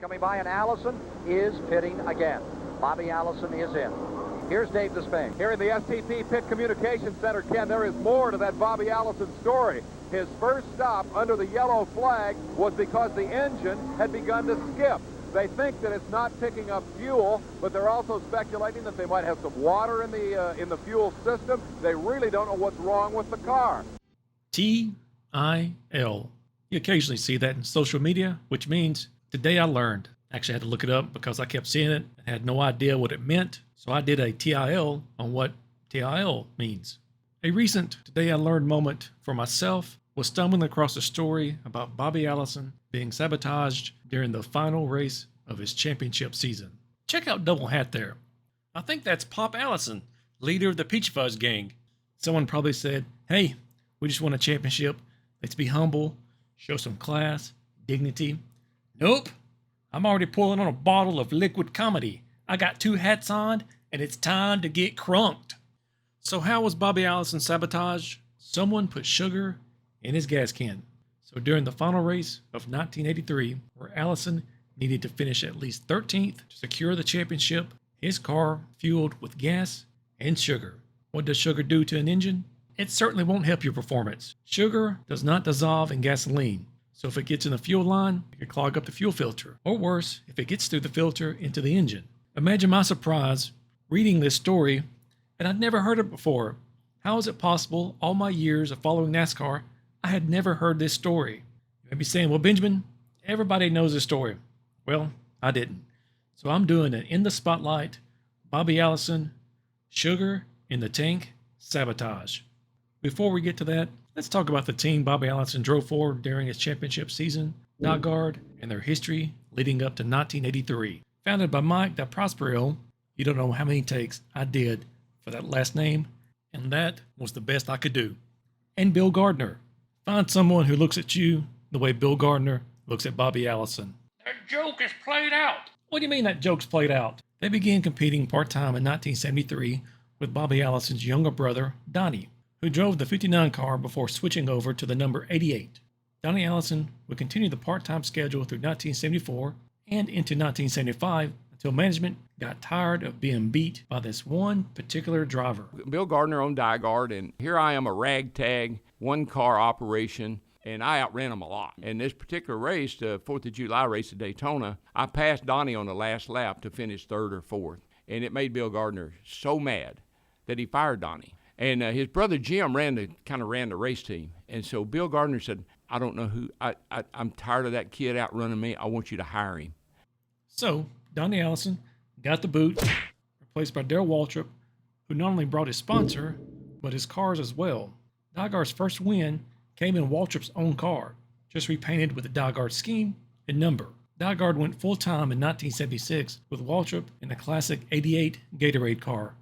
Coming by, and Allison is pitting again. Bobby Allison is in. Here's Dave Despain. Here in the STP Pit Communication Center, Ken, there is more to that Bobby Allison story. His first stop under the yellow flag was because the engine had begun to skip. They think that it's not picking up fuel, but they're also speculating that they might have some water in the fuel system. They really don't know what's wrong with the car. TIL. You occasionally see that in social media, which means today I learned. Actually, I had to look it up because I kept seeing it and had no idea what it meant. So I did a TIL on what TIL means. A recent Today I Learned moment for myself was stumbling across a story about Bobby Allison being sabotaged during the final race of his championship season. Check out Double Hat there. I think that's Pop Allison, leader of the Peach Fuzz gang. Someone probably said, hey, we just won a championship. Let's be humble, show some class, dignity. Nope. I'm already pulling on a bottle of liquid comedy. I got 2 hats on, and it's time to get crunked. So how was Bobby Allison sabotaged? Someone put sugar in his gas can. So during the final race of 1983, where Allison needed to finish at least 13th to secure the championship, his car fueled with gas and sugar. What does sugar do to an engine? It certainly won't help your performance. Sugar does not dissolve in gasoline. So if it gets in the fuel line, it can clog up the fuel filter. Or worse, if it gets through the filter into the engine. Imagine my surprise reading this story, and I'd never heard it before. How is it possible, all my years of following NASCAR, I had never heard this story? You may be saying, well, Benjamin, everybody knows this story. Well, I didn't. So I'm doing an In the Spotlight, Bobby Allison, Sugar in the Tank, Sabotage. Before we get to that, let's talk about the team Bobby Allison drove for during his championship season, DieGard, and their history leading up to 1983. Founded by Mike DeProspero, you don't know how many takes I did for that last name, and that was the best I could do. And Bill Gardner. Find someone who looks at you the way Bill Gardner looks at Bobby Allison. That joke is played out. What do you mean that joke's played out? They began competing part-time in 1973 with Bobby Allison's younger brother, Donnie, who drove the 59 car before switching over to the number 88. Donnie Allison would continue the part-time schedule through 1974 and into 1975 until management got tired of being beat by this one particular driver. Bill Gardner owned DieGard, and here I am, a ragtag, one-car operation, and I outran him a lot. In this particular race, the 4th of July race at Daytona, I passed Donnie on the last lap to finish 3rd or 4th, and it made Bill Gardner so mad that he fired Donnie. And his brother Jim ran the race team. And so Bill Gardner said, I don't know who, I'm tired of that kid outrunning me. I want you to hire him. So Donnie Allison got the boot, replaced by Darrell Waltrip, who not only brought his sponsor, but his cars as well. DieGard's first win came in Waltrip's own car, just repainted with the DieGard scheme and number. DieGard went full-time in 1976 with Waltrip in the classic 88 Gatorade car.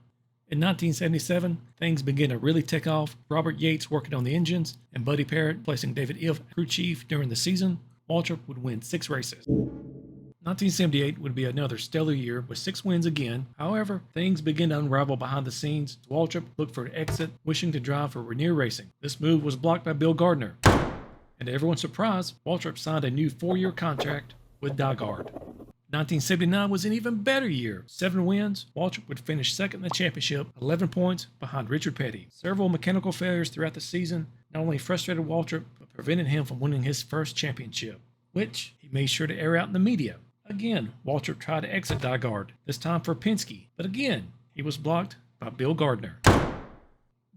In 1977, things began to really take off. Robert Yates working on the engines, and Buddy Parrott placing David Iff crew chief during the season. Waltrip would win 6 races. 1978 would be another stellar year with 6 wins again. However, things began to unravel behind the scenes. Waltrip looked for an exit, wishing to drive for Rainier Racing. This move was blocked by Bill Gardner. And to everyone's surprise, Waltrip signed a new 4-year contract with DieGard. 1979 was an even better year. 7 wins, Waltrip would finish second in the championship, 11 points behind Richard Petty. Several mechanical failures throughout the season not only frustrated Waltrip, but prevented him from winning his first championship, which he made sure to air out in the media. Again, Waltrip tried to exit DieGard, this time for Penske, but again, he was blocked by Bill Gardner.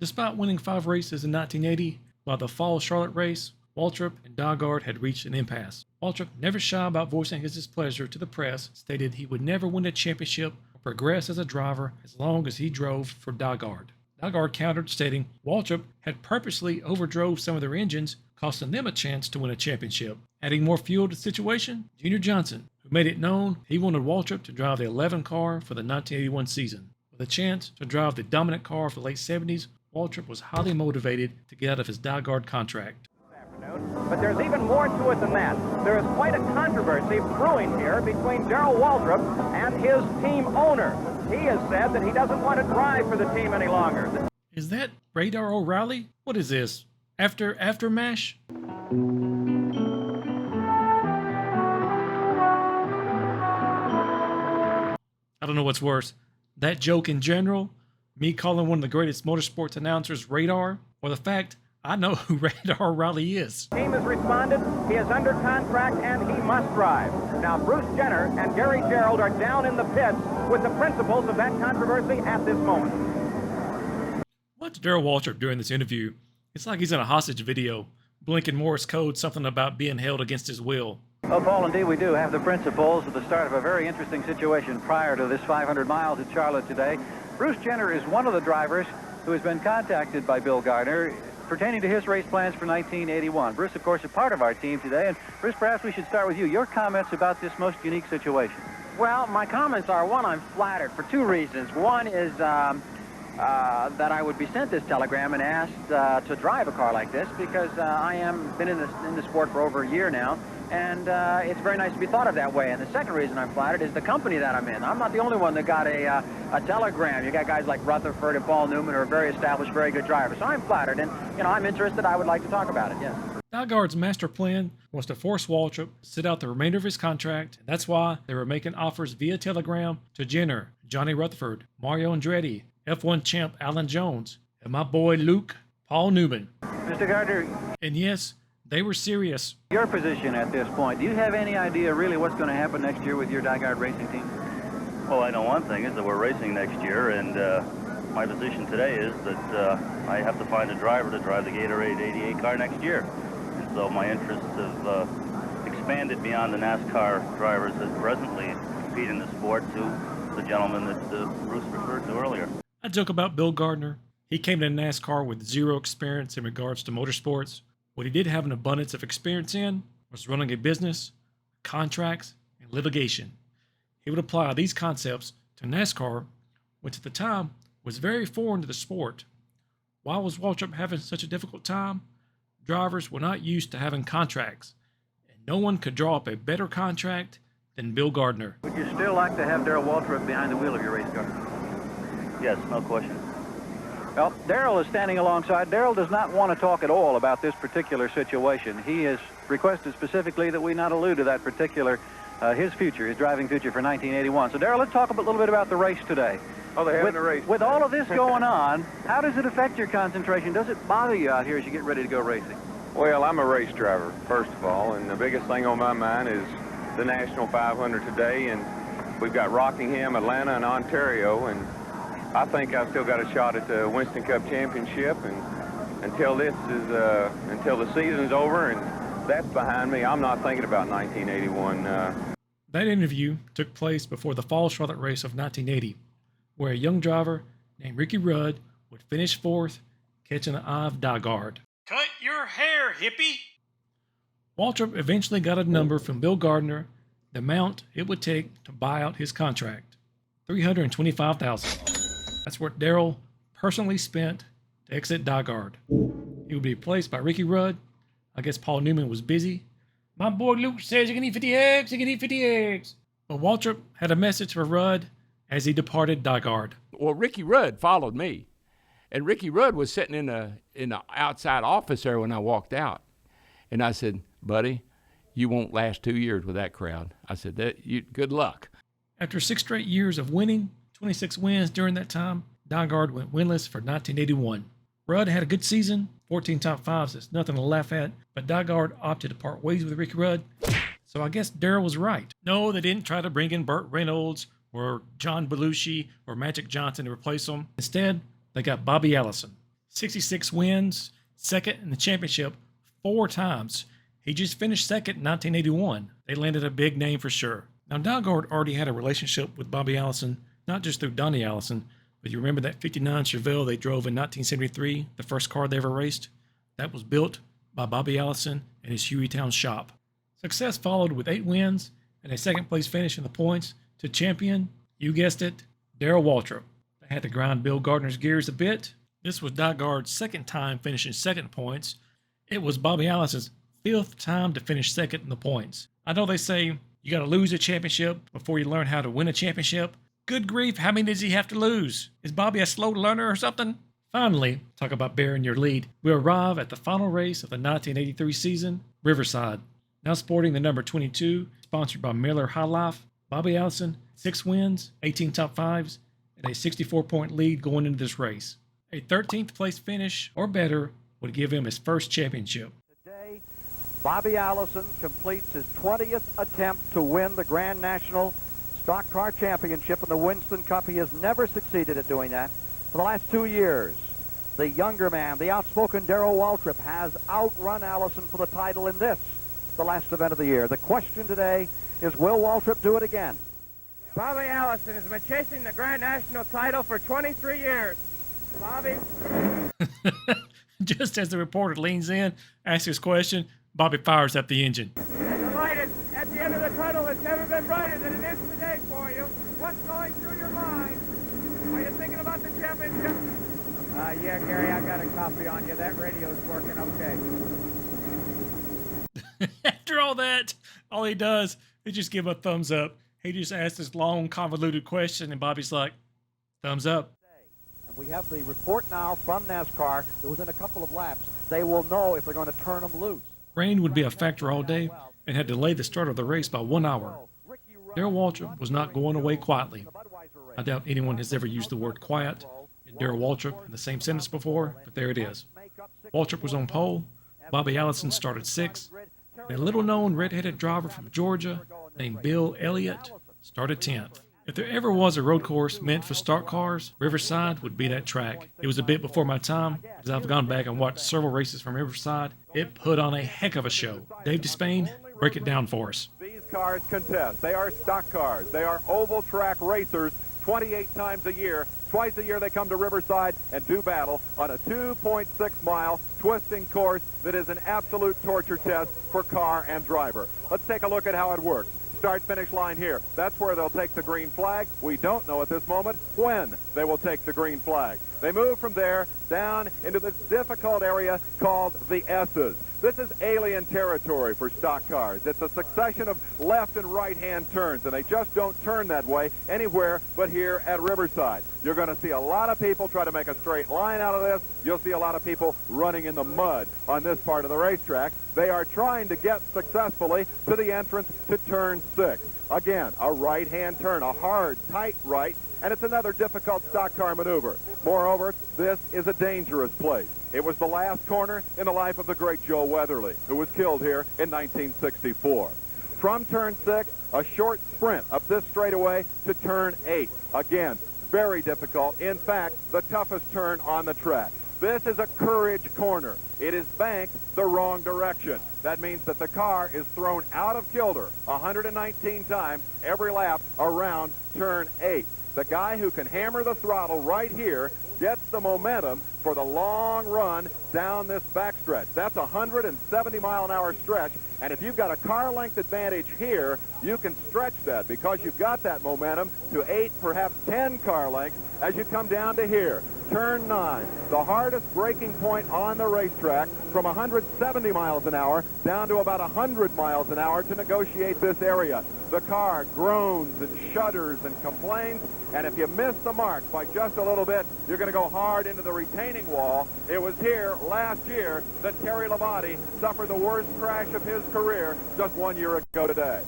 Despite winning 5 races in 1980, by the fall Charlotte race, Waltrip and DieGard had reached an impasse. Waltrip, never shy about voicing his displeasure to the press, stated he would never win a championship or progress as a driver as long as he drove for DieGard. DieGard countered, stating Waltrip had purposely overdrove some of their engines, costing them a chance to win a championship. Adding more fuel to the situation, Junior Johnson, who made it known he wanted Waltrip to drive the 11 car for the 1981 season. With a chance to drive the dominant car of the late 70s, Waltrip was highly motivated to get out of his DieGard contract. But there's even more to it than that. There is quite a controversy brewing here between Darrell Waltrip and his team owner. He has said that he doesn't want to drive for the team any longer. Is that Radar O'Reilly? What is this? After MASH? I don't know what's worse, that joke in general, me calling one of the greatest motorsports announcers Radar, or the fact I know who Radar Raleigh is. Team has responded. He is under contract and he must drive. Now, Bruce Jenner and Gary Gerould are down in the pits with the principals of that controversy at this moment. Watch Darrell Waltrip during this interview. It's like he's in a hostage video, blinking Morse code something about being held against his will. Well, Paul, indeed we do have the principals at the start of a very interesting situation prior to this 500 miles at Charlotte today. Bruce Jenner is one of the drivers who has been contacted by Bill Gardner pertaining to his race plans for 1981. Bruce, of course, is part of our team today. And Bruce, perhaps we should start with you. Your comments about this most unique situation. Well, my comments are, one, I'm flattered for two reasons. One is that I would be sent this telegram and asked to drive a car like this because I am been in the sport for over a year now, and it's very nice to be thought of that way. And the second reason I'm flattered is the company that I'm in. I'm not the only one that got a telegram. You got guys like Rutherford and Paul Newman who are very established, very good drivers. So I'm flattered, and I'm interested. I would like to talk about it. Yes. Nygaard's master plan was to force Waltrip to sit out the remainder of his contract. And that's why they were making offers via telegram to Jenner, Johnny Rutherford, Mario Andretti, F1 champ Alan Jones, and my boy Luke, Paul Newman. Mr. Gardner, And yes, they were serious. your position at this point, do you have any idea really what's going to happen next year with your Nygaard racing team? Well, I know one thing is that we're racing next year, and my position today is that I have to find a driver to drive the Gatorade 88 car next year. And so my interests have expanded beyond the NASCAR drivers that presently compete in the sport to the gentleman that Bruce referred to earlier. I joke about Bill Gardner. He came to NASCAR with zero experience in regards to motorsports. What he did have an abundance of experience in was running a business, contracts, and litigation. He would apply these concepts to NASCAR, which at the time was very foreign to the sport. Why was Waltrip having such a difficult time? Drivers were not used to having contracts, and no one could draw up a better contract than Bill Gardner. Would you still like to have Darrell Waltrip behind the wheel of your race car? Yes, no question. Well, Darrell is standing alongside. Darrell does not want to talk at all about this particular situation. He has requested specifically that we not allude to that particular, his future, his driving future for 1981. So, Darrell, let's talk a little bit about the race today. Oh, they're having a race. With all of this going on, how does it affect your concentration? Does it bother you out here as you get ready to go racing? Well, I'm a race driver, first of all, and the biggest thing on my mind is the National 500 today, and we've got Rockingham, Atlanta, and Ontario, and I think I've still got a shot at the Winston Cup Championship, and until the season's over and that's behind me, I'm not thinking about 1981. That interview took place before the Fall Charlotte race of 1980, where a young driver named Ricky Rudd would finish fourth, catching the eye of Nygaard. Cut your hair, hippie! Waltrip eventually got a number from Bill Gardner, the amount it would take to buy out his contract, $325,000. That's what Darrell personally spent to exit Nygaard. He would be replaced by Ricky Rudd. I guess Paul Newman was busy. My boy Luke says you can eat 50 eggs, you can eat 50 eggs. But Waltrip had a message for Rudd as he departed Nygaard. Well, Ricky Rudd followed me, and Ricky Rudd was sitting in the outside office there when I walked out, and I said, "Buddy, you won't last 2 years with that crowd." I said, "Good luck." After 6 straight years of winning, 26 wins during that time, Nygaard went winless for 1981. Rudd had a good season, 14 top fives. It's nothing to laugh at, but Nygaard opted to part ways with Ricky Rudd. So I guess Darrell was right. No, they didn't try to bring in Burt Reynolds or John Belushi or Magic Johnson to replace him. Instead, they got Bobby Allison. 66 wins, second in the championship 4 times. He just finished second in 1981. They landed a big name for sure. Now, Nygaard already had a relationship with Bobby Allison, not just through Donnie Allison, but you remember that 59 Chevelle they drove in 1973, the first car they ever raced? That was built by Bobby Allison in his Hueytown shop. Success followed with 8 wins and a second place finish in the points to champion, you guessed it, Darrell Waltrip. They had to grind Bill Gardner's gears a bit. This was Nygaard's second time finishing second in points. It was Bobby Allison's 5th time to finish second in the points. I know they say you got to lose a championship before you learn how to win a championship. Good grief, how many does he have to lose? Is Bobby a slow learner or something? Finally, talk about bearing your lead. We arrive at the final race of the 1983 season, Riverside. Now sporting the number 22, sponsored by Miller High Life. Bobby Allison, 6 wins, 18 top fives, and a 64-point lead going into this race. A 13th place finish or better would give him his first championship. Today, Bobby Allison completes his 20th attempt to win the Grand National Stock Car Championship in the Winston Cup. He has never succeeded at doing that for the last 2 years. The younger man, the outspoken Darrell Waltrip, has outrun Allison for the title in this, the last event of the year. The question today is, will Waltrip do it again? Bobby Allison has been chasing the Grand National title for 23 years. Bobby? Just as the reporter leans in, asks his question, Bobby fires up the engine. The light at the end of the tunnel has never been brighter than it is today for you. What's going through your mind? Are you thinking about the championship? Yeah, Gary, I got a copy on you. That radio's working okay. After all that, all he does is just give a thumbs up. He just asks this long, convoluted question, and Bobby's like, thumbs up. And we have the report now from NASCAR that within a couple of laps, they will know if they're going to turn them loose. Rain would be a factor all day and had delayed the start of the race by 1 hour. Darrell Waltrip was not going away quietly. I doubt anyone has ever used the word quiet and Darrell Waltrip in the same sentence before, but there it is. Waltrip was on pole, Bobby Allison started 6th, and a little-known red-headed driver from Georgia named Bill Elliott started 10th. If there ever was a road course meant for stock cars, Riverside would be that track. It was a bit before my time, as I've gone back and watched several races from Riverside. It put on a heck of a show. Dave Despain, break it down for us. These cars contest. They are stock cars. They are oval track racers 28 times a year. Twice a year they come to Riverside and do battle on a 2.6-mile twisting course that is an absolute torture test for car and driver. Let's take a look at how it works. Start-finish line here. That's where they'll take the green flag. We don't know at this moment when they will take the green flag. They move from there down into this difficult area called the S's. This is alien territory for stock cars. It's a succession of left and right-hand turns, and they just don't turn that way anywhere but here at Riverside. You're going to see a lot of people try to make a straight line out of this. You'll see a lot of people running in the mud on this part of the racetrack. They are trying to get successfully to the entrance to turn 6. Again, a right-hand turn, a hard, tight right, and it's another difficult stock car maneuver. Moreover, this is a dangerous place. It was the last corner in the life of the great Joe Weatherly, who was killed here in 1964. From turn 6, a short sprint up this straightaway to turn 8. Again, very difficult. In fact, the toughest turn on the track. This is a courage corner. It is banked the wrong direction. That means that the car is thrown out of kilter 119 times every lap around turn 8. The guy who can hammer the throttle right here gets the momentum for the long run down this backstretch. That's a 170-mile-an-hour stretch, and if you've got a car length advantage here, you can stretch that because you've got that momentum to 8, perhaps 10 car lengths as you come down to here. Turn 9, the hardest braking point on the racetrack, from 170 miles an hour down to about 100 miles an hour to negotiate this area. The car groans and shudders and complains, and if you miss the mark by just a little bit, you're going to go hard into the retaining wall. It was here last year that Terry Labonte suffered the worst crash of his career just 1 year ago today.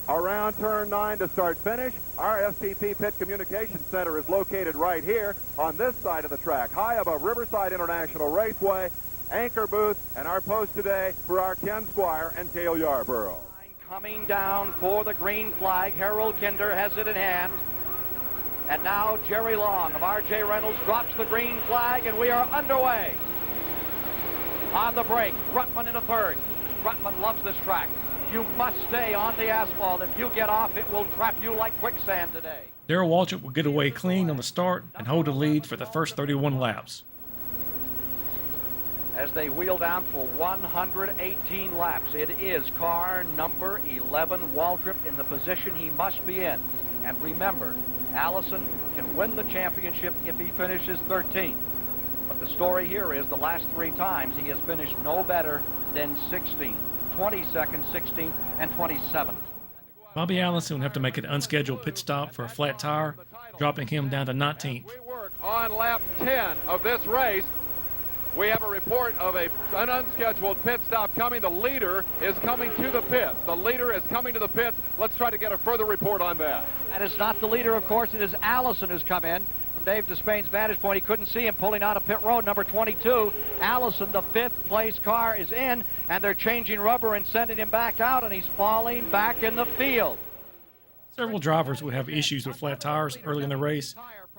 Around turn 9 to start finish, our STP Pit Communications Center is located right here on this side of the track, high above Riverside International Raceway, anchor booth, and our post today for our Ken Squire and Cale Yarborough. Coming down for the green flag, Harold Kinder has it in hand. And now Jerry Long of R.J. Reynolds drops the green flag, and we are underway. On the break, Rutman in a third. Rutman loves this track. You must stay on the asphalt. If you get off, it will trap you like quicksand today. Darrell Waltrip will get away clean on the start and hold the lead for the first 31 laps. As they wheel down for 118 laps, it is car number 11, Waltrip, in the position he must be in. And remember, Allison can win the championship if he finishes 13th. But the story here is the last 3 times he has finished no better than 16th. 22nd, 16th, and 27th. Bobby Allison would have to make an unscheduled pit stop for a flat tire, dropping him down to 19th. We work on lap 10 of this race. We have a report of an unscheduled pit stop coming. The leader is coming to the pits. The leader is coming to the pits. Let's try to get a further report on that. And it's not the leader, of course. It is Allison who's come in. From Dave Despain's vantage point, he couldn't see him pulling out of pit road, number 22. Allison, the fifth-place car, is in, and they're changing rubber and sending him back out, and he's falling back in the field. Several drivers would have issues with flat tires early in the race.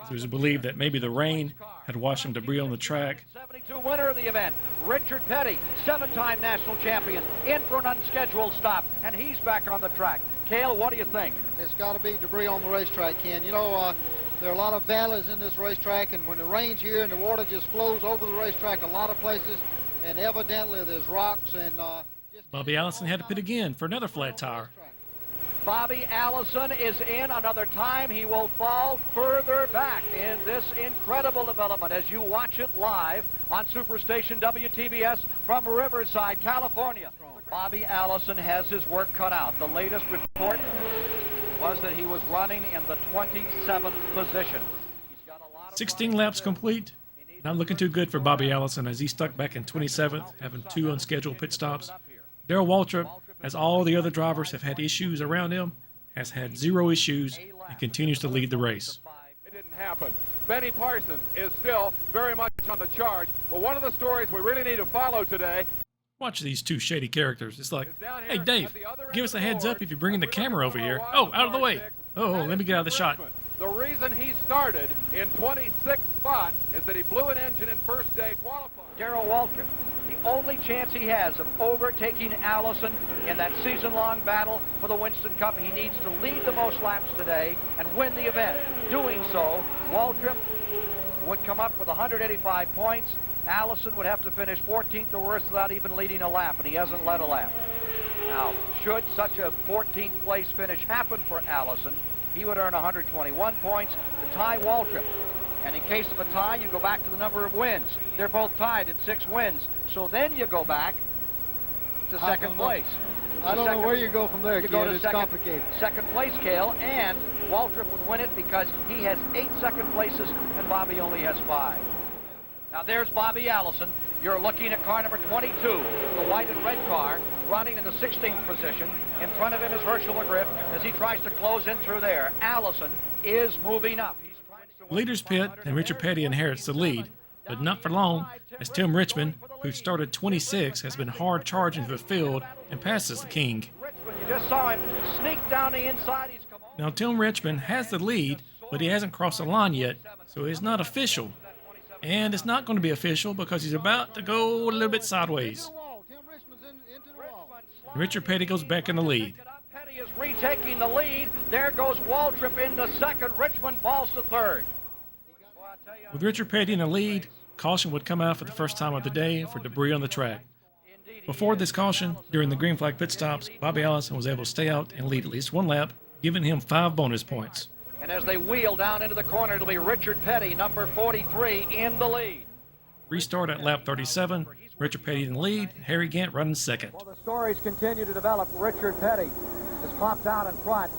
It was believed that maybe the rain had washed some debris on the track. 72 winner of the event, Richard Petty, 7-time national champion, in for an unscheduled stop, and he's back on the track. Cale, what do you think? It's got to be debris on the racetrack, Ken. You know, there are a lot of valleys in this racetrack, and when it rains here and the water just flows over the racetrack a lot of places, and evidently there's rocks and... Bobby Allison had to pit again for another flat tire. Bobby Allison is in another time. He will fall further back in this incredible development as you watch it live on Superstation WTBS from Riverside, California. Bobby Allison has his work cut out. The latest report was that he was running in the 27th position. 16 laps complete. Not looking too good for Bobby Allison as he stuck back in 27th, having 2 unscheduled pit stops. Darrell Waltrip, as all the other drivers have had issues around him, has had 0 issues and continues to lead the race. It didn't happen. Benny Parsons is still very much on the charge, but one of the stories we really need to follow today. Watch these 2 shady characters. It's like, hey, Dave, give us a heads up if you're bringing the camera over here. Oh, out of the way. Oh, let me get out of the shot. The reason he started in 26th spot is that he blew an engine in first day qualifying. Darrell Waltrip, the only chance he has of overtaking Allison in that season-long battle for the Winston Cup, he needs to lead the most laps today and win the event. Doing so, Waltrip would come up with 185 points. Allison would have to finish 14th or worse without even leading a lap, and he hasn't led a lap. Now, should such a 14th place finish happen for Allison, he would earn 121 points to tie Waltrip. And in case of a tie, you go back to the number of wins. They're both tied at 6 wins. So then you go back to second place. I don't know where you go from there, Ken. It's complicated. Second place, Cale, and Waltrip would win it because he has 8 second places and Bobby only has 5. Now there's Bobby Allison. You're looking at car number 22, the white and red car, running in the 16th position. In front of him is Herschel McGriff as he tries to close in through there. Allison is moving up. Leaders pit and Richard Petty inherits the lead, but not for long as Tim Richmond, who started 26, has been hard charging to the field and passes the king. You just saw him sneak down the inside. Now Tim Richmond has the lead, but he hasn't crossed the line yet, so it's not official. And it's not going to be official because he's about to go a little bit sideways. Richard Petty goes back in the lead. Petty is retaking the lead. There goes Waltrip into second. Richmond falls to third. With Richard Petty in the lead, caution would come out for the first time of the day for debris on the track. Before this caution, during the green flag pit stops, Bobby Allison was able to stay out and lead at least 1 lap, giving him 5 bonus points. And as they wheel down into the corner, it'll be Richard Petty, number 43, in the lead. Restart at lap 37. Richard Petty in the lead, Harry Gant running second. Well, the stories continue to develop. Richard Petty has popped out in front.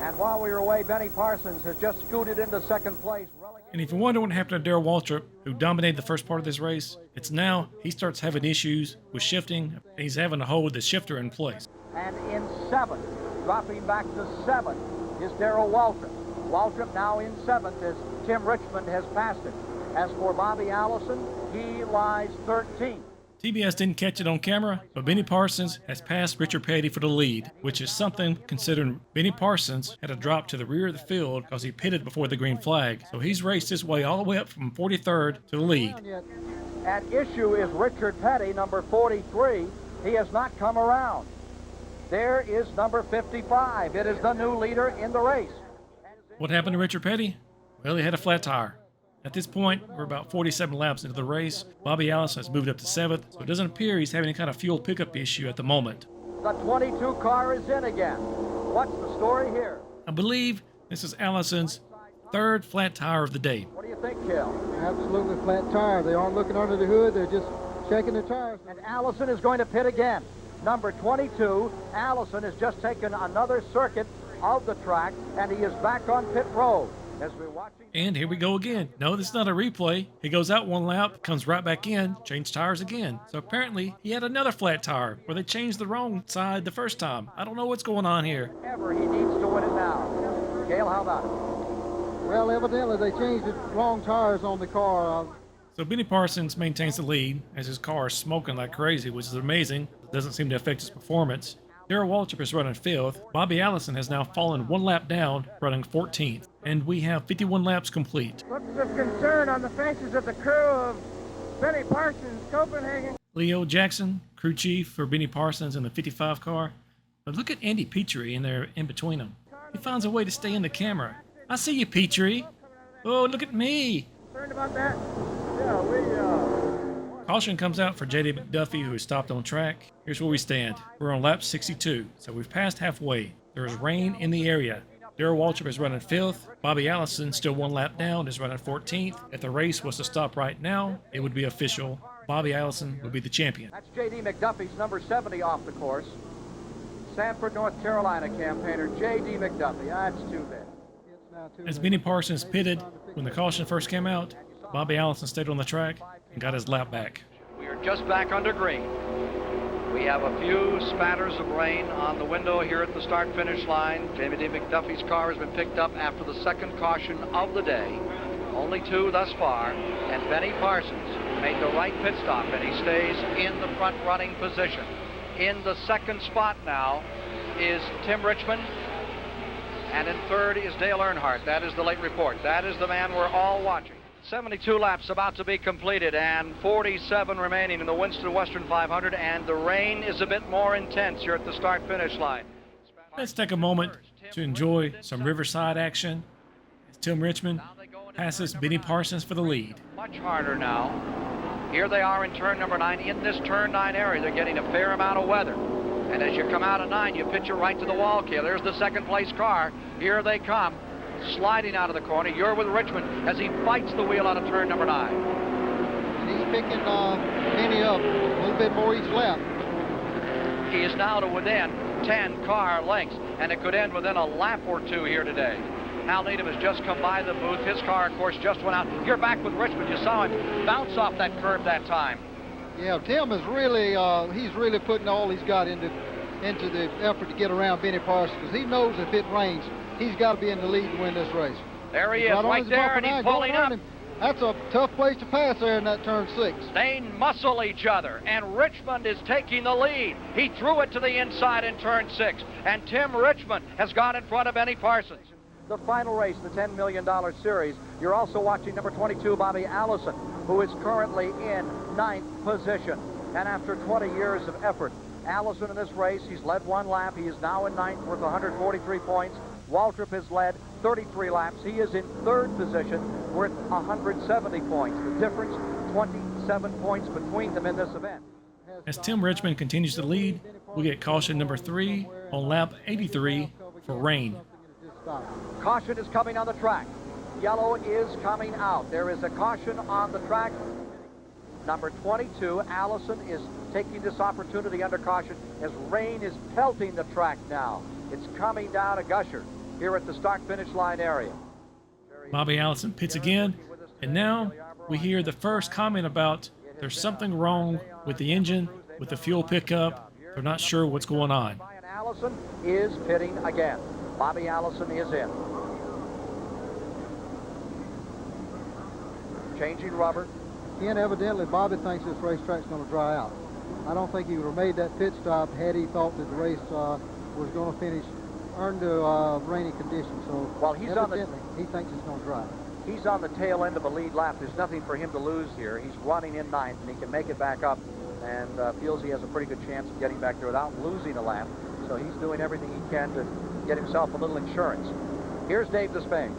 And while we were away, Benny Parsons has just scooted into second place. And if you wonder what happened to Darrell Waltrip, who dominated the first part of this race, it's now he starts having issues with shifting, and he's having to hold the shifter in place. And in 7th, dropping back to 7th, is Darrell Waltrip. Waltrip now in 7th as Tim Richmond has passed it. As for Bobby Allison, he lies 13th. TBS didn't catch it on camera, but Benny Parsons has passed Richard Petty for the lead, which is something considering Benny Parsons had a drop to the rear of the field because he pitted before the green flag. So he's raced his way all the way up from 43rd to the lead. At issue is Richard Petty, number 43. He has not come around. There is number 55. It is the new leader in the race. What happened to Richard Petty? Well, he had a flat tire. At this point, we're about 47 laps into the race. Bobby Allison has moved up to 7th, so it doesn't appear he's having any kind of fuel pickup issue at the moment. The 22 car is in again. What's the story here? I believe this is Allison's 3rd flat tire of the day. What do you think, Kel? Absolutely flat tire. They aren't looking under the hood. They're just checking the tires. And Allison is going to pit again. Number 22, Allison has just taken another circuit of the track, and he is back on pit road. as we're watching. And here we go again. No, this is not a replay. He goes out one lap, comes right back in, changed tires again. So apparently he had another flat tire where they changed the wrong side the first time. I don't know what's going on here. Ever he needs to win it now. Gail, how about it? Well, evidently they changed the wrong tires on the car. So Benny Parsons maintains the lead as his car is smoking like crazy, which is amazing. It doesn't seem to affect his performance. Darrell Waltrip is running 5th. Bobby Allison has now fallen one lap down, running 14th. And we have 51 laps complete. Looks of concern on the faces of the crew of Benny Parsons, Copenhagen. Leo Jackson, crew chief for Benny Parsons in the 55 car. But look at Andy Petrie in there in between them. He finds a way to stay in the camera. I see you, Petrie. Oh, look at me. Concerned about that? Caution comes out for J.D. McDuffie, who is stopped on track. Here's where we stand. We're on lap 62, so we've passed halfway. There is rain in the area. Darrell Waltrip is running 5th. Bobby Allison, still one lap down, is running 14th. If the race was to stop right now, it would be official. Bobby Allison would be the champion. That's J.D. McDuffie's number 70 off the course. Sanford, North Carolina campaigner J.D. McDuffie. That's too bad. As Benny Parsons pitted when the caution first came out, Bobby Allison stayed on the track and got his lap back. We are just back under green. We have a few spatters of rain on the window here at the start-finish line. Jamie D. McDuffie's car has been picked up after the second caution of the day. Only 2 thus far. And Benny Parsons made the right pit stop, and he stays in the front-running position. In the second spot now is Tim Richmond. And in third is Dale Earnhardt. That is the late report. That is the man we're all watching. 72 laps about to be completed and 47 remaining in the Winston Western 500, and the rain is a bit more intense here at the start-finish line. Let's take a moment to enjoy some Riverside action as Tim Richmond passes Benny Parsons for the lead. Much harder now. Here they are in turn number 9. In this turn 9 area, they're getting a fair amount of weather. And as you come out of 9, you pitch it right to the wall, Kale. There's the second place car. Here they come, sliding out of the corner. You're with Richmond as he fights the wheel out of turn number 9. And he's picking Benny up a little bit more each lap. He is now to within 10 car lengths, and it could end within a lap or 2 here today. Hal Needham has just come by the booth. His car, of course, just went out. You're back with Richmond. You saw him bounce off that curve that time. Yeah, Tim is really, he's really putting all he's got into the effort to get around Benny Parsons, because he knows if it rains, he's got to be in the lead to win this race. There he is, right there, and he's pulling up. That's a tough place to pass there in that turn 6. They muscle each other, and Richmond is taking the lead. He threw it to the inside in turn 6, and Tim Richmond has got in front of Benny Parsons. The final race, the $10 million series. You're also watching number 22, Bobby Allison, who is currently in 9th position. And after 20 years of effort, Allison in this race, he's led 1 lap. He is now in 9th with 143 points. Waltrip has led 33 laps. He is in 3rd position with 170 points. The difference, 27 points between them in this event. As Tim Richmond continues to lead, we get caution number 3 on lap 83 for rain. Caution is coming on the track. Yellow is coming out. There is a caution on the track. Number 22, Allison, is taking this opportunity under caution as rain is pelting the track now. It's coming down a gusher here at the start-finish line area. Bobby Allison pits again, and now we hear the first comment about there's something wrong with the engine, with the fuel pickup. They're not sure what's going on. Allison is pitting again. Bobby Allison is in. Changing rubber. Again, evidently, Bobby thinks this racetrack's going to dry out. I don't think he would have made that pit stop had he thought that the race was going to finish under rainy conditions. So, well, he thinks it's going to dry. He's on the tail end of a lead lap. There's nothing for him to lose here. He's running in 9th, and he can make it back up, and feels he has a pretty good chance of getting back there without losing a lap. So he's doing everything he can to get himself a little insurance. Here's Dave Despain.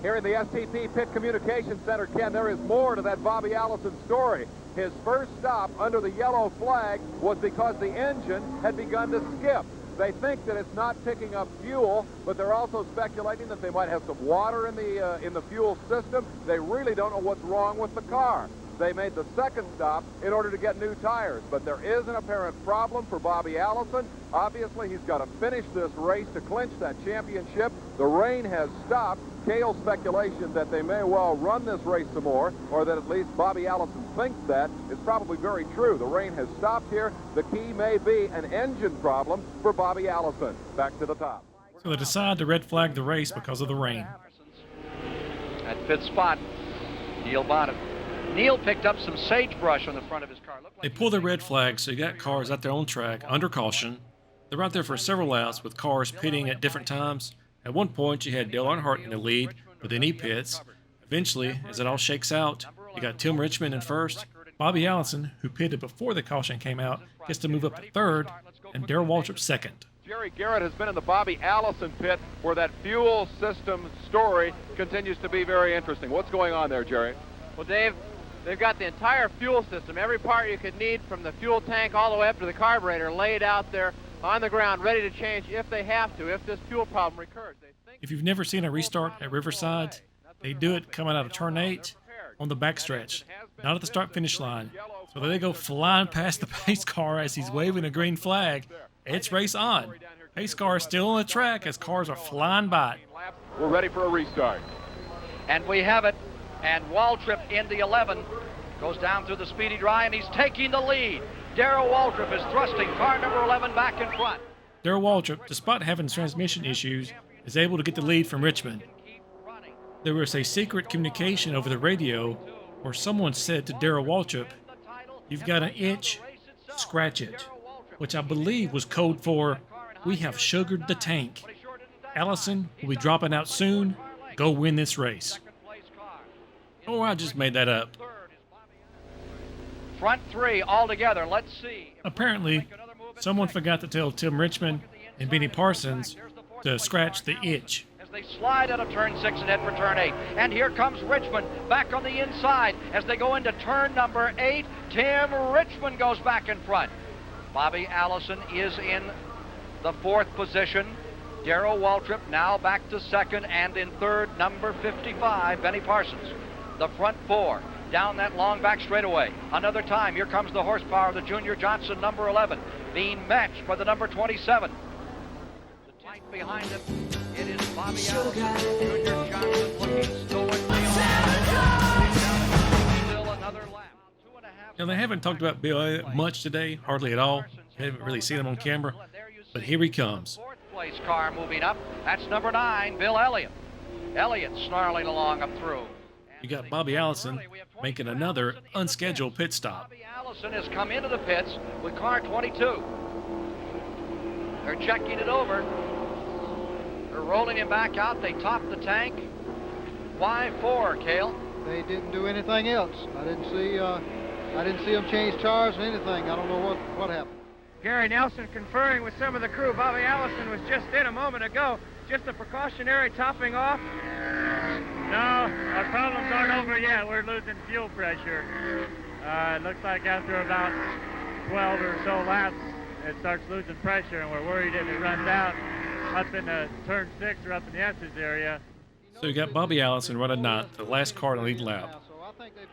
Here in the STP Pit Communications Center, Ken, there is more to that Bobby Allison story. His first stop under the yellow flag was because the engine had begun to skip. They think that it's not picking up fuel, but they're also speculating that they might have some water in the fuel system. They really don't know what's wrong with the car. They made the second stop in order to get new tires, but there is an apparent problem for Bobby Allison. Obviously, he's got to finish this race to clinch that championship. The rain has stopped. Cale's speculation that they may well run this race some more, or that at least Bobby Allison thinks that, is probably very true. The rain has stopped here. The key may be an engine problem for Bobby Allison. Back to the top. So they decide to red flag the race because of the rain. At fifth spot, Neil Bonnet. Neil picked up some sagebrush on the front of his car. They pull the red flag, so you got cars out there on track under caution. They're out there for several laps with cars pitting at different times. At one point, you had Dale Earnhardt in the lead, but then he pits. Eventually, as it all shakes out, you got Tim Richmond in first. Bobby Allison, who pitted before the caution came out, gets to move up to third, and Darrell Waltrip second. Jerry Garrett has been in the Bobby Allison pit, where that fuel system story continues to be very interesting. What's going on there, Jerry? Well, Dave, they've got the entire fuel system, every part you could need from the fuel tank all the way up to the carburetor laid out there on the ground, ready to change if they have to, if this fuel problem recurs. If you've never seen a restart at Riverside, they do it coming out of turn 8 on the backstretch, not at the start-finish line. So they go flying past the pace car as he's waving a green flag. It's race on. Pace car is still on the track as cars are flying by. We're ready for a restart. And we have it. And Waltrip in the 11 goes down through the speedy dry, and he's taking the lead. Darrell Waltrip is thrusting car number 11 back in front. Darrell Waltrip, despite having transmission issues, is able to get the lead from Richmond. There was a secret communication over the radio where someone said to Darrell Waltrip, "You've got an itch, scratch it," which I believe was code for, "We have sugared the tank. Allison will be dropping out soon. Go win this race." Or I just made that up. Front three all together. Let's see. Apparently, someone forgot to tell Tim Richmond and Benny Parsons to scratch the itch. As they slide out of turn 6 and head for turn 8. And here comes Richmond back on the inside as they go into turn number 8. Tim Richmond goes back in front. Bobby Allison is in the 4th position. Darrell Waltrip now back to 2nd, and in 3rd, number 55, Benny Parsons. The front 4 down that long back straightaway. Another time, here comes the horsepower of the Junior Johnson, number 11, being matched by the number 27. The tank behind him, it is Bobby Allison, Junior Johnson looking stoically on. Still another lap. Now, they haven't talked about Bill Elliott much today, hardly at all. I haven't really seen him on camera, but here he comes. 4th place car moving up. That's number 9, Bill Elliott. Elliott snarling along up through. You got Bobby Allison making another unscheduled pit stop. Bobby Allison has come into the pits with car 22. They're checking it over. They're rolling him back out. They top the tank. Why 4, Cale? They didn't do anything else. I didn't see them change tires or anything. I don't know what happened. Gary Nelson conferring with some of the crew. Bobby Allison was just in a moment ago. Just a precautionary topping off. No, our problems aren't over yet. We're losing fuel pressure. It looks like after about 12 or so laps, it starts losing pressure, and we're worried if it runs out up in the turn 6 or up in the S's area. So you got Bobby Allison running 9th, the last car in the lead lap.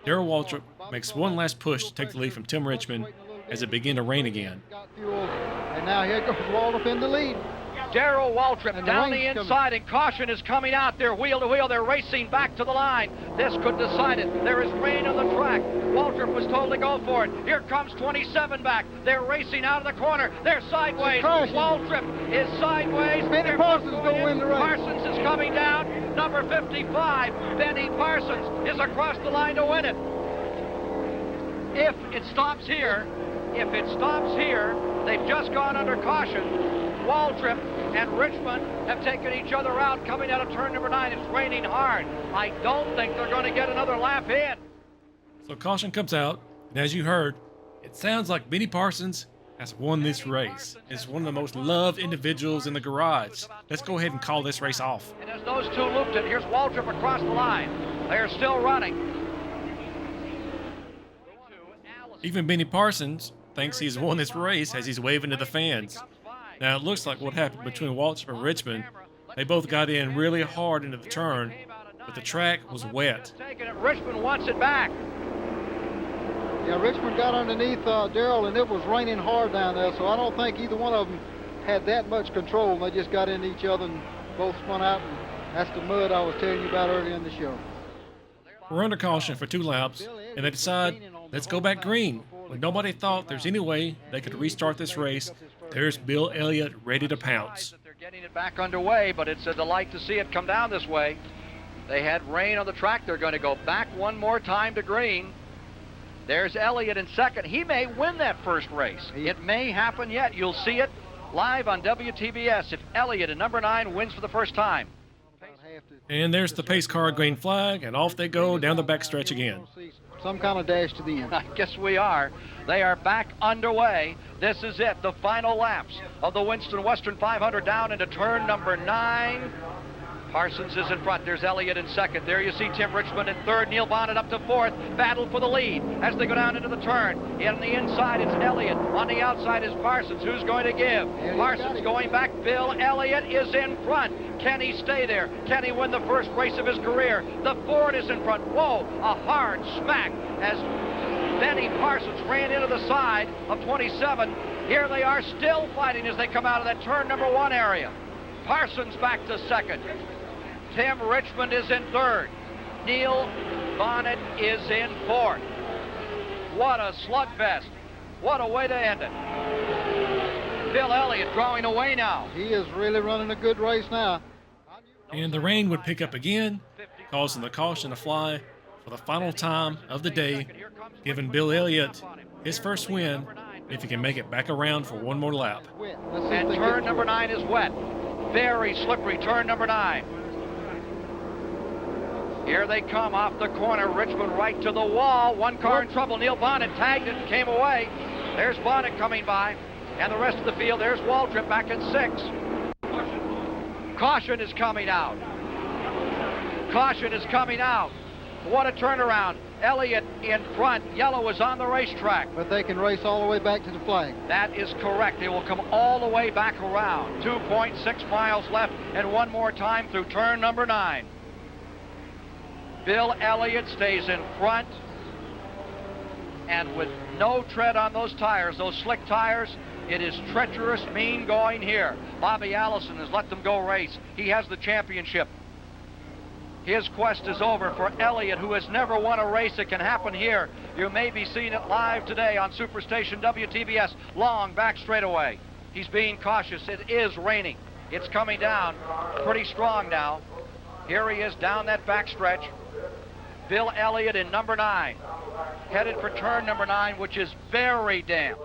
Darrell Waltrip makes one last push to take the lead from Tim Richmond as it began to rain again. And now here goes Waltrip in the lead. Darrell Waltrip down the inside, and caution is coming out. They're wheel to wheel. They're racing back to the line. This could decide it. There is rain on the track. Waltrip was told to go for it. Here comes 27 back. They're racing out of the corner. They're sideways. Waltrip is sideways. Benny Parsons going to win the race. Parsons is coming down. Number 55, Benny Parsons, is across the line to win it. If it stops here, they've just gone under caution. Waltrip and Richmond have taken each other out coming out of turn number 9. It's raining hard. I don't think they're going to get another lap in. So caution comes out, and as you heard, it sounds like Benny Parsons has won this race. It's one of the most loved individuals in the garage. Let's go ahead and call this race off. And as those two looped it, here's Waltrip across the line. They are still running. Even Benny Parsons thinks he's won this race as he's waving to the fans. Now, it looks like what happened between Waltrip and Richmond. They both got in really hard into the turn, but the track was wet. Richmond wants it back. Yeah, Richmond got underneath Darrell, and it was raining hard down there, so I don't think either one of them had that much control. They just got into each other and both spun out, and that's the mud I was telling you about earlier in the show. We're under caution for 2 laps, and they decide, let's go back green. When nobody thought there's any way they could restart this race, there's Bill Elliott ready to pounce. They're getting it back underway, but it's a delight to see it come down this way. They had rain on the track. They're going to go back one more time to green. There's Elliott in second. He may win that first race. It may happen yet. You'll see it live on WTBS if Elliott in number 9 wins for the first time. And there's the pace car green flag, and off they go down the backstretch again. Some kind of dash to the end. I guess we are. They are back underway. This is it, the final laps of the Winston Western 500 down into turn number 9. Parsons is in front. There's Elliott in second. There you see Tim Richmond in third. Neil Bonnet up to fourth. Battle for the lead as they go down into the turn. In the inside, it's Elliott. On the outside is Parsons. Who's going to give? Parsons going back. Bill Elliott is in front. Can he stay there? Can he win the first race of his career? The Ford is in front. Whoa, a hard smack as Benny Parsons ran into the side of 27. Here they are still fighting as they come out of that turn number 1 area. Parsons back to second. Tim Richmond is in third. Neil Bonnet is in fourth. What a slugfest. What a way to end it. Bill Elliott drawing away now. He is really running a good race now. And the rain would pick up again, causing the caution to fly for the final time of the day, giving Bill Elliott his first win if he can make it back around for one more lap. And turn number 9 is wet. Very slippery turn number 9. Here they come off the corner. Richmond right to the wall. One car in trouble. Neil Bonnet tagged it and came away. There's Bonnet coming by. And the rest of the field, there's Waltrip back in 6. Caution is coming out. Caution is coming out. What a turnaround. Elliott in front. Yellow is on the racetrack. But they can race all the way back to the flag. That is correct. They will come all the way back around. 2.6 miles left and one more time through turn number 9. Bill Elliott stays in front, and with no tread on those tires, those slick tires, it is treacherous, mean going here. Bobby Allison has let them go race. He has the championship. His quest is over for Elliott, who has never won a race. It can happen here. You may be seeing it live today on Superstation WTBS, long back straightaway. He's being cautious. It is raining. It's coming down pretty strong now. Here he is down that back stretch. Bill Elliott in number 9, headed for turn number 9, which is very damp.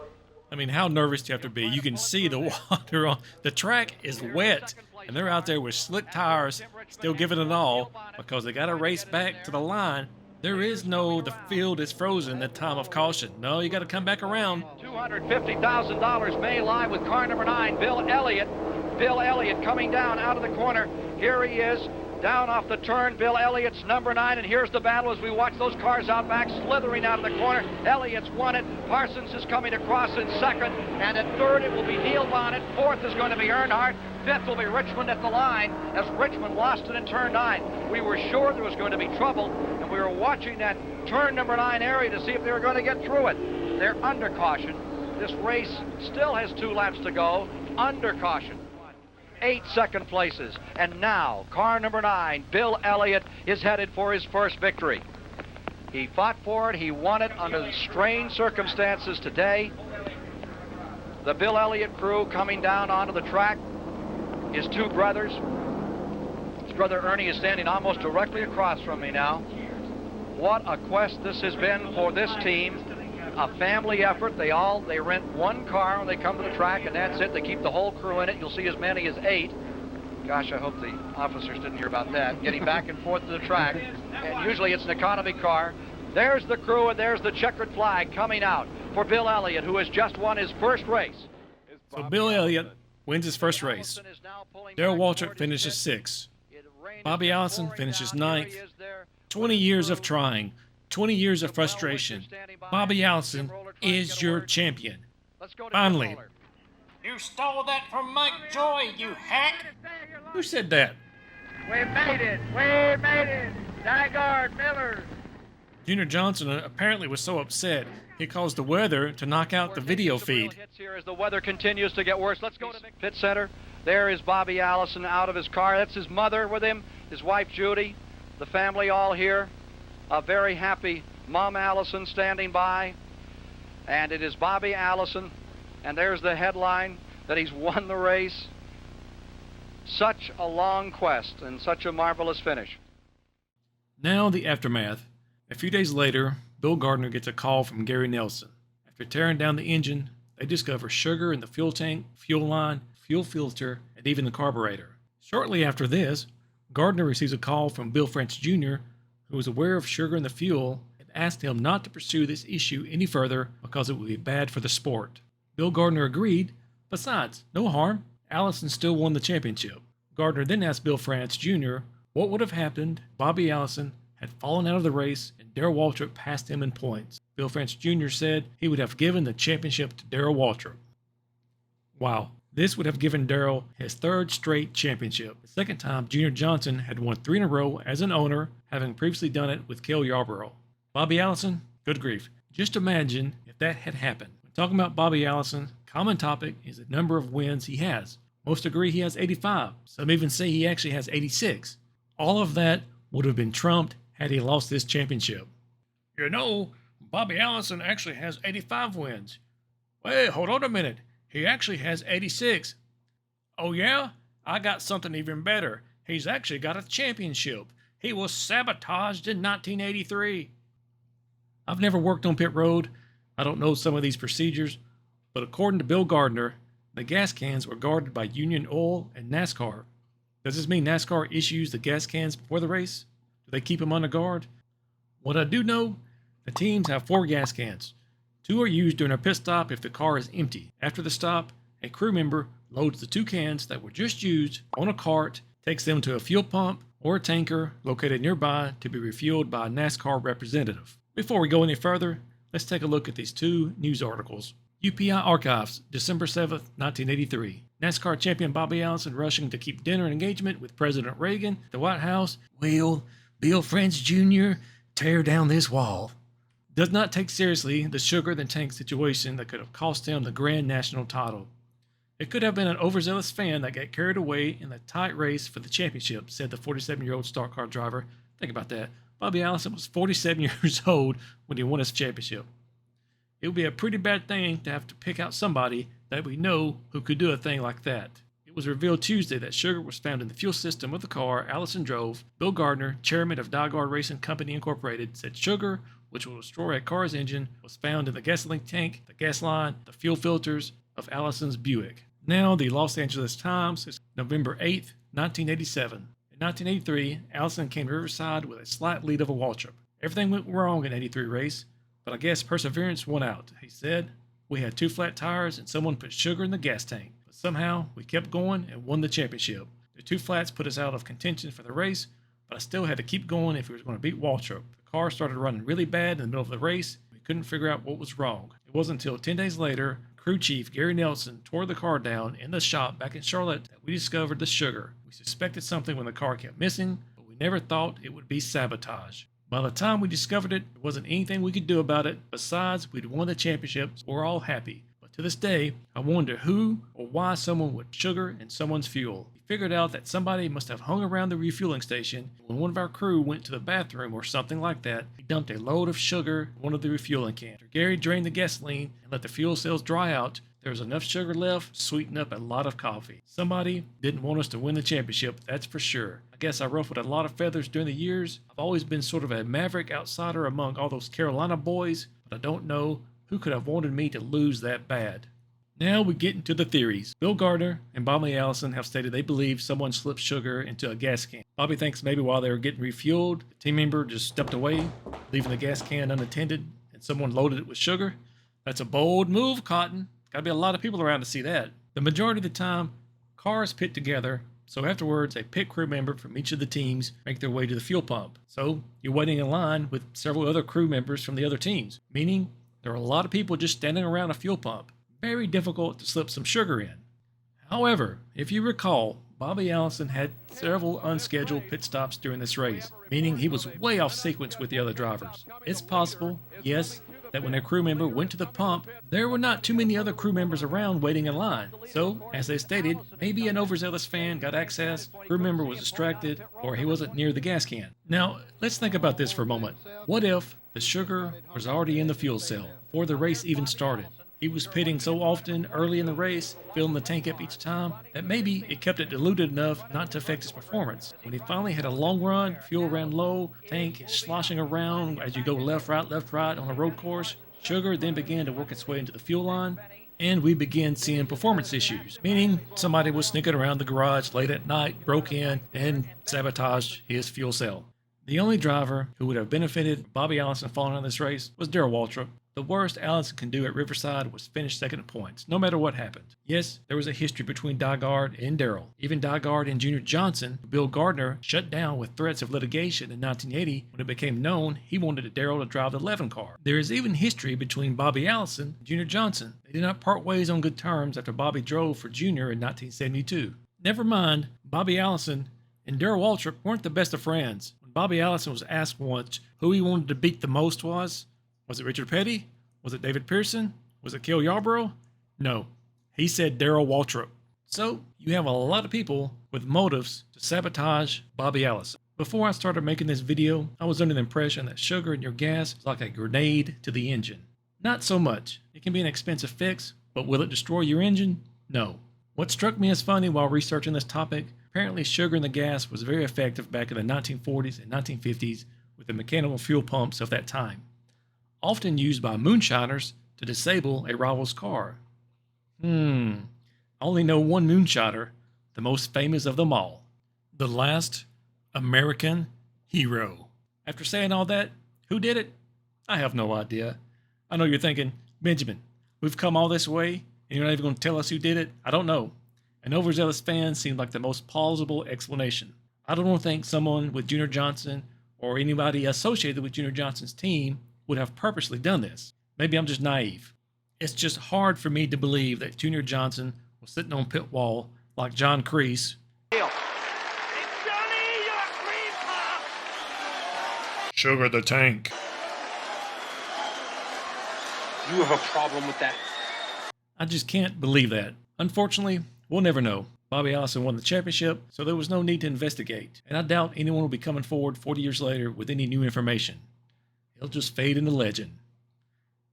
I mean, how nervous do you have to be? You can see the water on the track is wet, and they're out there with slick tires, still giving it all because they got to race back to the line. There is no, the field is frozen at time of caution. No, you got to come back around. $250,000 may lie with car number 9, Bill Elliott. Bill Elliott coming down out of the corner. Here he is. Down off the turn, Bill Elliott's number 9, and here's the battle as we watch those cars out back slithering out of the corner. Elliott's won it. Parsons is coming across in second, and at third it will be Neil Bonnet. Fourth is going to be Earnhardt. Fifth will be Richmond at the line as Richmond lost it in turn 9. We were sure there was going to be trouble, and we were watching that turn number 9 area to see if they were going to get through it. They're under caution. This race still has 2 laps to go. Under caution. 8 second places. And now, car number 9, Bill Elliott, is headed for his first victory. He fought for it. He won it under strange circumstances today. The Bill Elliott crew coming down onto the track. His 2 brothers. His brother Ernie is standing almost directly across from me now. What a quest this has been for this team. A family effort. They rent one car when they come to the track, and that's it. They keep the whole crew in it. You'll see as many as 8. Gosh, I hope the officers didn't hear about that. Getting back and forth to the track, and usually it's an economy car. There's the crew, and there's the checkered flag coming out for Bill Elliott, who has just won his first race. So Bill Elliott wins his first race. Darrell Waltrip finishes 6th. Bobby Allison finishes 9th. 20 years of trying. 20 years of frustration. Bobby Allison is your champion. Finally. You stole that from Mike Joy, you hack! Who said that? We made it! We made it! Nygaard Miller! Junior Johnson apparently was so upset he caused the weather to knock out the video feed. Hits here as the weather continues to get worse. Let's go to pit center. There is Bobby Allison out of his car. That's his mother with him, his wife Judy, the family all here. A very happy Mom Allison standing by. And it is Bobby Allison. And there's the headline that he's won the race. Such a long quest and such a marvelous finish. Now the aftermath. A few days later, Bill Gardner gets a call from Gary Nelson. After tearing down the engine, they discover sugar in the fuel tank, fuel line, fuel filter, and even the carburetor. Shortly after this, Gardner receives a call from Bill France Jr., who was aware of sugar in the fuel and asked him not to pursue this issue any further because it would be bad for the sport. Bill Gardner agreed. Besides, no harm. Allison still won the championship. Gardner then asked Bill France Jr. what would have happened if Bobby Allison had fallen out of the race and Darrell Waltrip passed him in points. Bill France Jr. said he would have given the championship to Darrell Waltrip. Wow, this would have given Darrell his third straight championship. The second time Junior Johnson had won 3 in a row as an owner, having previously done it with Cale Yarborough. Bobby Allison, good grief. Just imagine if that had happened. When talking about Bobby Allison, common topic is the number of wins he has. Most agree he has 85. Some even say he actually has 86. All of that would have been trumped had he lost this championship. You know, Bobby Allison actually has 85 wins. Wait, hold on a minute. He actually has 86. Oh yeah? I got something even better. He's actually got a championship. He was sabotaged in 1983. I've never worked on pit road. I don't know some of these procedures, but according to Bill Gardner, the gas cans were guarded by Union Oil and NASCAR. Does this mean NASCAR issues the gas cans before the race? Do they keep them under guard? What I do know, the teams have 4 gas cans. 2 are used during a pit stop if the car is empty. After the stop, a crew member loads the 2 cans that were just used on a cart, takes them to a fuel pump or a tanker located nearby to be refueled by a NASCAR representative. Before we go any further, let's take a look at these 2 news articles. UPI Archives, December 7th, 1983. NASCAR champion Bobby Allison rushing to keep dinner engagement with President Reagan at the White House. Will Bill France Jr. tear down this wall? Does not take seriously the sugar in the tank situation that could have cost him the Grand National title. It could have been an overzealous fan that got carried away in the tight race for the championship, said the 47-year-old stock car driver. Think about that. Bobby Allison was 47 years old when he won his championship. It would be a pretty bad thing to have to pick out somebody that we know who could do a thing like that. It was revealed Tuesday that sugar was found in the fuel system of the car Allison drove. Bill Gardner, chairman of Diagard Racing Company Incorporated, said sugar, which will destroy a car's engine, was found in the gasoline tank, the gas line, the fuel filters of Allison's Buick. Now, the Los Angeles Times is November 8th, 1987. In 1983, Allison came to Riverside with a slight lead over Waltrip. Everything went wrong in the 83 race, but I guess perseverance won out. He said, "We had 2 flat tires and someone put sugar in the gas tank, but somehow we kept going and won the championship. The 2 flats put us out of contention for the race, but I still had to keep going if we were going to beat Waltrip. The car started running really bad in the middle of the race. We couldn't figure out what was wrong. It wasn't until 10 days later, crew chief Gary Nelson tore the car down in the shop back in Charlotte that we discovered the sugar. We suspected something when the car kept missing, but we never thought it would be sabotage. By the time we discovered it, there wasn't anything we could do about it. Besides, we'd won the championship, so we're all happy. But to this day, I wonder who or why someone would sugar in someone's fuel. We figured out that somebody must have hung around the refueling station. When one of our crew went to the bathroom or something like that, he dumped a load of sugar in one of the refueling cans. After Gary drained the gasoline and let the fuel cells dry out, there was enough sugar left to sweeten up a lot of coffee. Somebody didn't want us to win the championship, that's for sure. I guess I ruffled a lot of feathers during the years. I've always been sort of a maverick outsider among all those Carolina boys, but I don't know who could have wanted me to lose that bad." Now we get into the theories. Bill Gardner and Bobby Allison have stated they believe someone slipped sugar into a gas can. Bobby thinks maybe while they were getting refueled, the team member just stepped away, leaving the gas can unattended, and someone loaded it with sugar. That's a bold move, Cotton. Gotta be a lot of people around to see that. The majority of the time, cars pit together, so afterwards a pit crew member from each of the teams make their way to the fuel pump. So you're waiting in line with several other crew members from the other teams, meaning there are a lot of people just standing around a fuel pump. Very difficult to slip some sugar in. However, if you recall, Bobby Allison had several unscheduled pit stops during this race, meaning he was way off sequence with the other drivers. It's possible, yes, that when a crew member went to the pump, there were not too many other crew members around waiting in line. So, as they stated, maybe an overzealous fan got access, crew member was distracted, or he wasn't near the gas can. Now, let's think about this for a moment. What if the sugar was already in the fuel cell before the race even started? He was pitting so often early in the race, filling the tank up each time, that maybe it kept it diluted enough not to affect his performance. When he finally had a long run, fuel ran low, tank is sloshing around as you go left, right on a road course, sugar then began to work its way into the fuel line, and we began seeing performance issues, meaning somebody was sneaking around the garage late at night, broke in, and sabotaged his fuel cell. The only driver who would have benefited from Bobby Allison falling out of this race was Darrell Waltrip. The worst Allison can do at Riverside was finish second at points, no matter what happened. Yes, there was a history between Dygard and Darrell. Even Dygard and Junior Johnson, who Bill Gardner shut down with threats of litigation in 1980 when it became known he wanted Darrell to drive the 11 car. There is even history between Bobby Allison and Junior Johnson. They did not part ways on good terms after Bobby drove for Junior in 1972. Never mind, Bobby Allison and Darrell Waltrip weren't the best of friends. When Bobby Allison was asked once who he wanted to beat the most was it Richard Petty? Was it David Pearson? Was it Cale Yarborough? No. He said Darrell Waltrip. So, you have a lot of people with motives to sabotage Bobby Allison. Before I started making this video, I was under the impression that sugar in your gas is like a grenade to the engine. Not so much. It can be an expensive fix, but will it destroy your engine? No. What struck me as funny while researching this topic, apparently sugar in the gas was very effective back in the 1940s and 1950s with the mechanical fuel pumps of that time, often used by moonshiners to disable a rival's car. I only know one moonshiner, the most famous of them all. The last American hero. After saying all that, who did it? I have no idea. I know you're thinking, Benjamin, we've come all this way and you're not even going to tell us who did it? I don't know. An overzealous fan seemed like the most plausible explanation. I don't think someone with Junior Johnson or anybody associated with Junior Johnson's team would have purposely done this. Maybe I'm just naive. It's just hard for me to believe that Junior Johnson was sitting on pit wall like John Kreese. Sugar the tank. You have a problem with that? I just can't believe that. Unfortunately, we'll never know. Bobby Allison won the championship, so there was no need to investigate, and I doubt anyone will be coming forward 40 years later with any new information. It'll just fade into legend.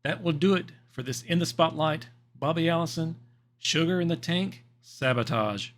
That will do it for this In the Spotlight, Bobby Allison, Sugar in the Tank, Sabotage.